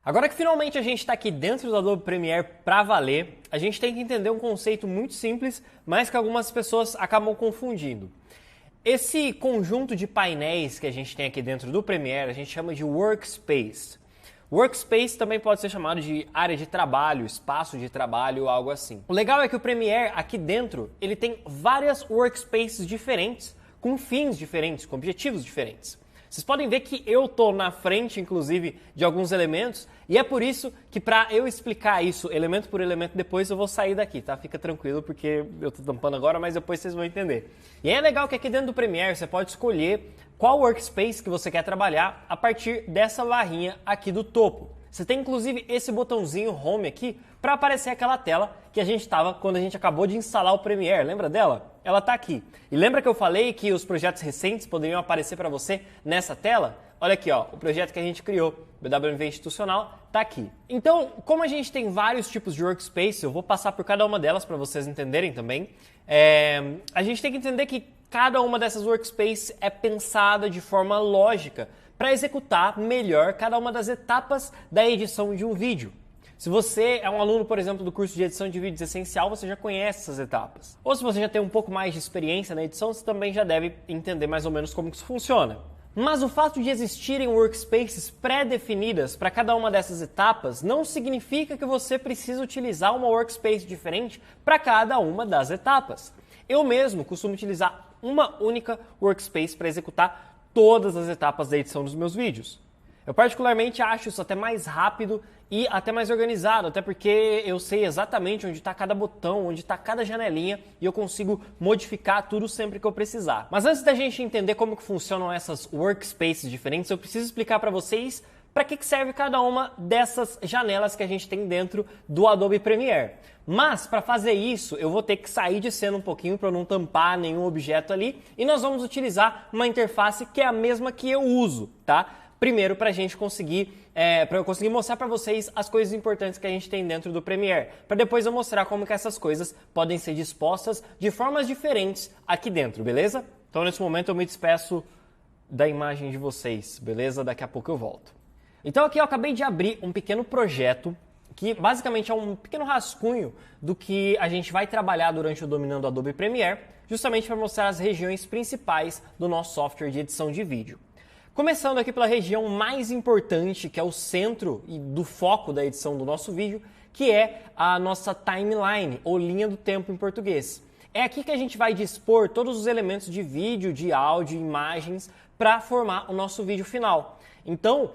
Agora que finalmente a gente está aqui dentro do Adobe Premiere para valer, a gente tem que entender um conceito muito simples, mas que algumas pessoas acabam confundindo. Esse conjunto de painéis que a gente tem aqui dentro do Premiere, a gente chama de Workspace. Workspace também pode ser chamado de área de trabalho, espaço de trabalho, algo assim. O legal é que o Premiere, aqui dentro, ele tem várias workspaces diferentes, com fins diferentes, com objetivos diferentes. Vocês podem ver que eu estou na frente, inclusive, de alguns elementos, e é por isso que para eu explicar isso, elemento por elemento, depois eu vou sair daqui, tá? Fica tranquilo, porque eu estou tampando agora, mas depois vocês vão entender. E é legal que aqui dentro do Premiere você pode escolher qual workspace que você quer trabalhar a partir dessa barrinha aqui do topo. Você tem inclusive esse botãozinho Home aqui para aparecer aquela tela que a gente estava quando a gente acabou de instalar o Premiere. Lembra dela? Ela está aqui. E lembra que eu falei que os projetos recentes poderiam aparecer para você nessa tela? Olha aqui, ó, o projeto que a gente criou, BWMV Institucional, está aqui. Então, como a gente tem vários tipos de workspace, eu vou passar por cada uma delas para vocês entenderem também. A gente tem que entender que cada uma dessas workspaces é pensada de forma lógica para executar melhor cada uma das etapas da edição de um vídeo. Se você é um aluno, por exemplo, do curso de edição de vídeos essencial, você já conhece essas etapas. Ou se você já tem um pouco mais de experiência na edição, você também já deve entender mais ou menos como isso funciona. Mas o fato de existirem workspaces pré-definidas para cada uma dessas etapas não significa que você precisa utilizar uma workspace diferente para cada uma das etapas. Eu mesmo costumo utilizar uma única workspace para executar todas as etapas da edição dos meus vídeos. Eu particularmente acho isso até mais rápido e até mais organizado, até porque eu sei exatamente onde está cada botão, onde está cada janelinha e eu consigo modificar tudo sempre que eu precisar. Mas antes da gente entender como que funcionam essas workspaces diferentes, eu preciso explicar para vocês para que serve cada uma dessas janelas que a gente tem dentro do Adobe Premiere. Mas para fazer isso, eu vou ter que sair de cena um pouquinho para não tampar nenhum objeto ali e nós vamos utilizar uma interface que é a mesma que eu uso, tá? Primeiro, para a gente conseguir, para eu conseguir mostrar para vocês as coisas importantes que a gente tem dentro do Premiere, para depois eu mostrar como que essas coisas podem ser dispostas de formas diferentes aqui dentro, beleza? Então nesse momento eu me despeço da imagem de vocês, beleza? Daqui a pouco eu volto. Então aqui eu acabei de abrir um pequeno projeto que basicamente é um pequeno rascunho do que a gente vai trabalhar durante o Dominando Adobe Premiere, justamente para mostrar as regiões principais do nosso software de edição de vídeo. Começando aqui pela região mais importante, que é o centro e do foco da edição do nosso vídeo, que é a nossa timeline, ou linha do tempo em português. É aqui que a gente vai dispor todos os elementos de vídeo, de áudio, imagens, para formar o nosso vídeo final. Então,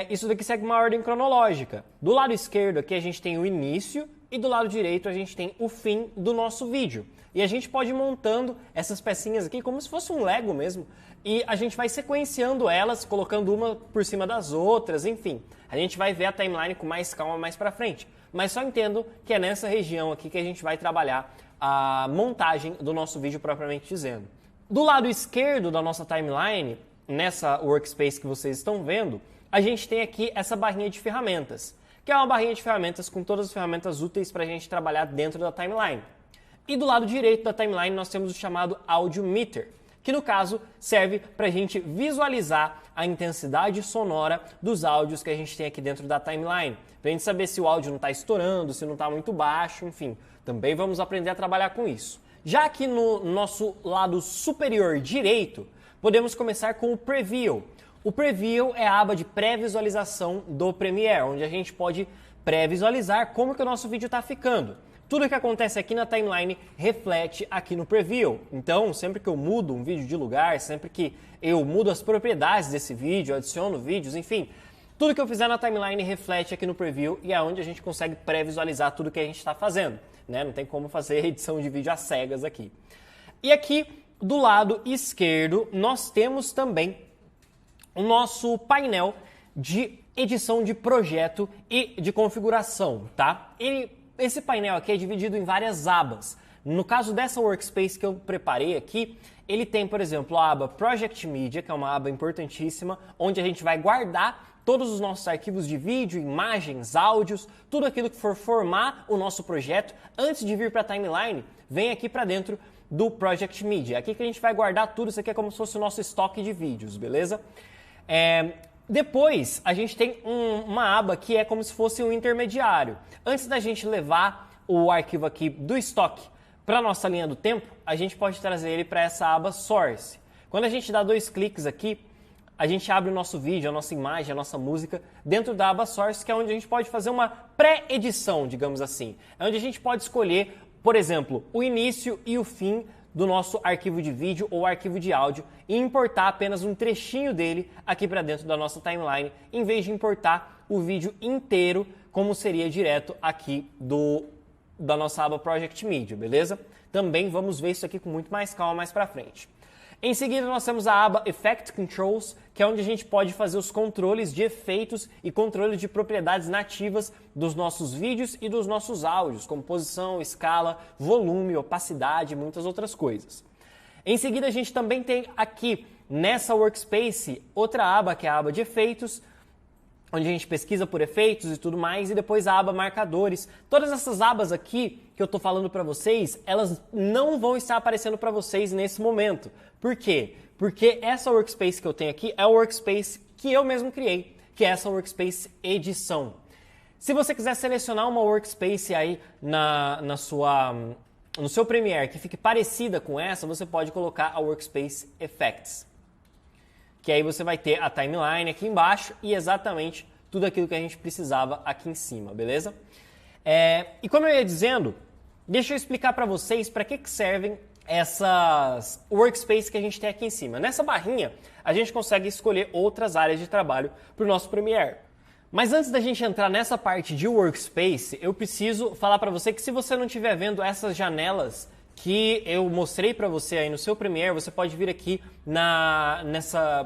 isso daqui segue uma ordem cronológica. Do lado esquerdo aqui a gente tem o início e do lado direito a gente tem o fim do nosso vídeo. E a gente pode ir montando essas pecinhas aqui como se fosse um Lego mesmo. E a gente vai sequenciando elas, colocando uma por cima das outras, enfim. A gente vai ver a timeline com mais calma mais pra frente. Mas só entendo que é nessa região aqui que a gente vai trabalhar a montagem do nosso vídeo propriamente dizendo. Do lado esquerdo da nossa timeline, nessa workspace que vocês estão vendo, a gente tem aqui essa barrinha de ferramentas, que é uma barrinha de ferramentas com todas as ferramentas úteis para a gente trabalhar dentro da timeline. E do lado direito da timeline nós temos o chamado Audio Meter, que no caso serve para a gente visualizar a intensidade sonora dos áudios que a gente tem aqui dentro da timeline, para a gente saber se o áudio não está estourando, se não está muito baixo, enfim, também vamos aprender a trabalhar com isso. Já aqui no nosso lado superior direito, podemos começar com o Preview. O Preview é a aba de pré-visualização do Premiere, onde a gente pode pré-visualizar como que o nosso vídeo está ficando. Tudo que acontece aqui na timeline reflete aqui no Preview. Então, sempre que eu mudo um vídeo de lugar, sempre que eu mudo as propriedades desse vídeo, adiciono vídeos, enfim, tudo que eu fizer na timeline reflete aqui no Preview e é onde a gente consegue pré-visualizar tudo que a gente está fazendo, né? Não tem como fazer edição de vídeo às cegas aqui. E aqui, do lado esquerdo, nós temos também o nosso painel de edição de projeto e de configuração, tá? Esse painel aqui é dividido em várias abas. No caso dessa workspace que eu preparei aqui, ele tem, por exemplo, a aba Project Media, que é uma aba importantíssima, onde a gente vai guardar todos os nossos arquivos de vídeo, imagens, áudios, tudo aquilo que for formar o nosso projeto, antes de vir para a timeline, vem aqui para dentro do Project Media. Aqui que a gente vai guardar tudo, isso aqui é como se fosse o nosso estoque de vídeos, beleza? Depois, a gente tem uma aba que é como se fosse um intermediário. Antes da gente levar o arquivo aqui do estoque para a nossa linha do tempo, a gente pode trazer ele para essa aba Source. Quando a gente dá 2 cliques aqui, a gente abre o nosso vídeo, a nossa imagem, a nossa música dentro da aba Source, que é onde a gente pode fazer uma pré-edição, digamos assim. É onde a gente pode escolher, por exemplo, o início e o fim do nosso arquivo de vídeo ou arquivo de áudio e importar apenas um trechinho dele aqui para dentro da nossa timeline, em vez de importar o vídeo inteiro, como seria direto aqui da nossa aba Project Media, beleza? Também vamos ver isso aqui com muito mais calma mais para frente. Em seguida, nós temos a aba Effect Controls, que é onde a gente pode fazer os controles de efeitos e controles de propriedades nativas dos nossos vídeos e dos nossos áudios, como posição, escala, volume, opacidade e muitas outras coisas. Em seguida, a gente também tem aqui nessa workspace outra aba, que é a aba de efeitos, onde a gente pesquisa por efeitos e tudo mais, e depois a aba marcadores. Todas essas abas aqui que eu estou falando para vocês, elas não vão estar aparecendo para vocês nesse momento. Por quê? Porque essa workspace que eu tenho aqui é a workspace que eu mesmo criei, que é essa workspace edição. Se você quiser selecionar uma workspace aí no seu Premiere que fique parecida com essa, você pode colocar a workspace Effects. Que aí você vai ter a timeline aqui embaixo e exatamente tudo aquilo que a gente precisava aqui em cima, beleza? E como eu ia dizendo, deixa eu explicar para vocês para que servem essas workspaces que a gente tem aqui em cima. Nessa barrinha, a gente consegue escolher outras áreas de trabalho para o nosso Premiere. Mas antes da gente entrar nessa parte de workspace, eu preciso falar para você que se você não estiver vendo essas janelas que eu mostrei para você aí no seu Premiere, você pode vir aqui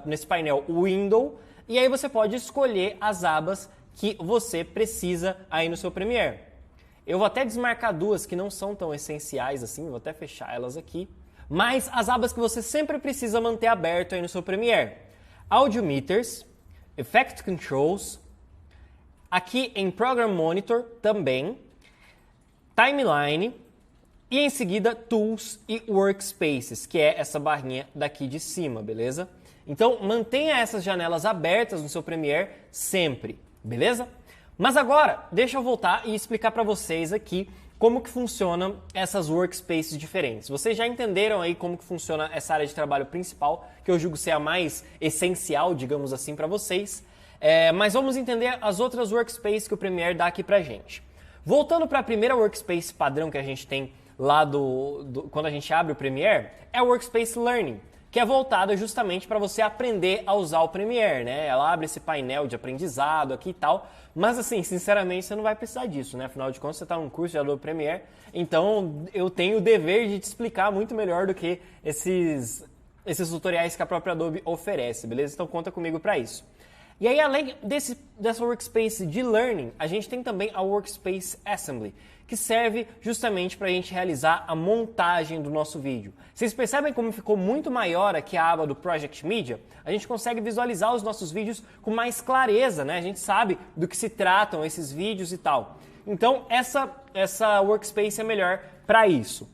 nesse painel Window e aí você pode escolher as abas que você precisa aí no seu Premiere. Eu vou até desmarcar 2 que não são tão essenciais assim, vou até fechar elas aqui. Mas as abas que você sempre precisa manter aberto aí no seu Premiere. Audio Meters, Effect Controls, aqui em Program Monitor também, Timeline, e em seguida, Tools e Workspaces, que é essa barrinha daqui de cima, beleza? Então, mantenha essas janelas abertas no seu Premiere sempre, beleza? Mas agora, deixa eu voltar e explicar para vocês aqui como que funcionam essas workspaces diferentes. Vocês já entenderam aí como que funciona essa área de trabalho principal, que eu julgo ser a mais essencial, digamos assim, para vocês. Mas vamos entender as outras workspaces que o Premiere dá aqui pra gente. Voltando para a primeira workspace padrão que a gente tem lá quando a gente abre o Premiere, é o Workspace Learning, que é voltada justamente para você aprender a usar o Premiere, né? Ela abre esse painel de aprendizado aqui e tal, mas assim, sinceramente, você não vai precisar disso, né? Afinal de contas, você está num curso de Adobe Premiere, então eu tenho o dever de te explicar muito melhor do que esses tutoriais que a própria Adobe oferece, beleza? Então conta comigo para isso. E aí, além dessa workspace de learning, a gente tem também a workspace assembly, que serve justamente para a gente realizar a montagem do nosso vídeo. Vocês percebem como ficou muito maior aqui a aba do Project Media? A gente consegue visualizar os nossos vídeos com mais clareza, né? A gente sabe do que se tratam esses vídeos e tal. Então, essa workspace é melhor para isso.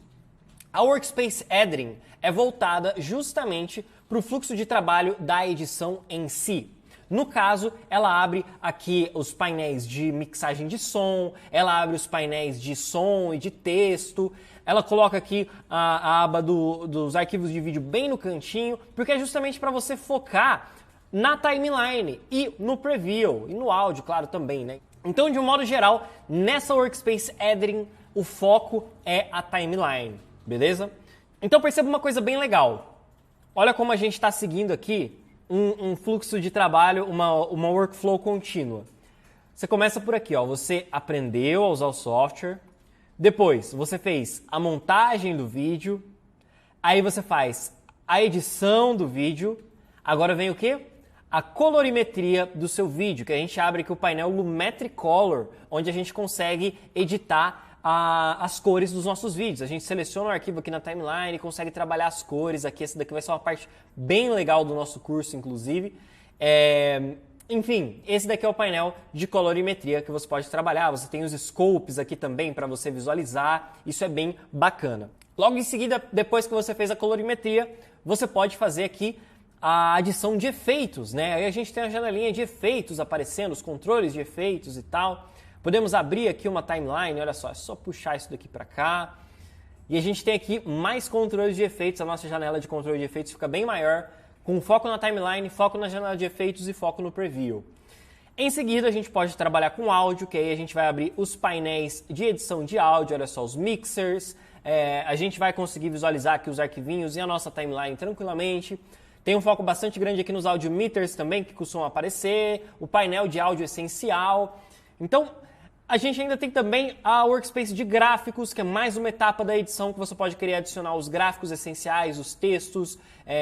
A Workspace Editing é voltada justamente para o fluxo de trabalho da edição em si. No caso, ela abre aqui os painéis de mixagem de som, ela abre os painéis de som e de texto, ela coloca aqui a aba dos arquivos de vídeo bem no cantinho, porque é justamente para você focar na timeline e no preview, e no áudio, claro, também, né? Então, de um modo geral, nessa Workspace Editing, o foco é a timeline, beleza? Então, perceba uma coisa bem legal. Olha como a gente está seguindo aqui um fluxo de trabalho, uma workflow contínua. Você começa por aqui, ó, você aprendeu a usar o software, depois você fez a montagem do vídeo, aí você faz a edição do vídeo, agora vem o quê? A colorimetria do seu vídeo, que a gente abre aqui o painel Lumetri Color, onde a gente consegue editar as cores dos nossos vídeos. A gente seleciona o arquivo aqui na timeline e consegue trabalhar as cores aqui. Essa daqui vai ser uma parte bem legal do nosso curso, inclusive. Enfim, esse daqui é o painel de colorimetria que você pode trabalhar. Você tem os scopes aqui também para você visualizar. Isso é bem bacana. Logo em seguida, depois que você fez a colorimetria, você pode fazer aqui a adição de efeitos, né? Aí a gente tem a janelinha de efeitos aparecendo, os controles de efeitos e tal. Podemos abrir aqui uma timeline, olha só, é só puxar isso daqui para cá. E a gente tem aqui mais controles de efeitos, a nossa janela de controle de efeitos fica bem maior, com foco na timeline, foco na janela de efeitos e foco no preview. Em seguida, a gente pode trabalhar com áudio, que aí a gente vai abrir os painéis de edição de áudio, olha só, os mixers. A gente vai conseguir visualizar aqui os arquivinhos e a nossa timeline tranquilamente. Tem um foco bastante grande aqui nos audio meters também, que costumam aparecer, o painel de áudio essencial. Então, a gente ainda tem também a workspace de gráficos, que é mais uma etapa da edição que você pode querer adicionar os gráficos essenciais, os textos,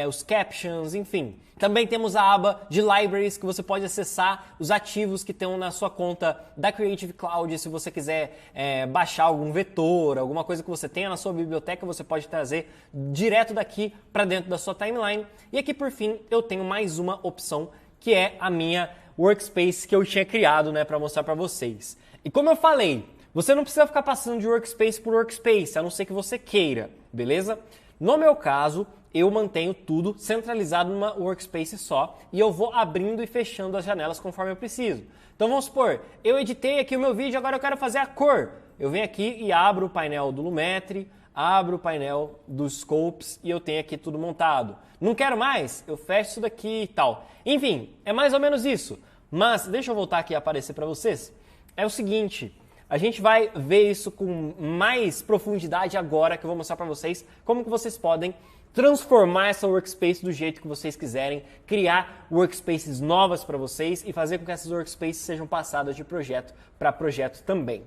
os captions, enfim. Também temos a aba de libraries, que você pode acessar os ativos que estão na sua conta da Creative Cloud. Se você quiser baixar algum vetor, alguma coisa que você tenha na sua biblioteca, você pode trazer direto daqui para dentro da sua timeline. E aqui, por fim, eu tenho mais uma opção, que é a minha workspace que eu tinha criado, né, para mostrar para vocês. E como eu falei, você não precisa ficar passando de workspace por workspace, a não ser que você queira, beleza? No meu caso, eu mantenho tudo centralizado numa workspace só e eu vou abrindo e fechando as janelas conforme eu preciso. Então vamos supor, eu editei aqui o meu vídeo, agora eu quero fazer a cor. Eu venho aqui e abro o painel do Lumetri, abro o painel dos Scopes e eu tenho aqui tudo montado. Não quero mais? Eu fecho isso daqui e tal. Enfim, é mais ou menos isso. Mas deixa eu voltar aqui e aparecer para vocês. É o seguinte, a gente vai ver isso com mais profundidade agora, que eu vou mostrar para vocês como que vocês podem transformar essa workspace do jeito que vocês quiserem, criar workspaces novas para vocês e fazer com que essas workspaces sejam passadas de projeto para projeto também.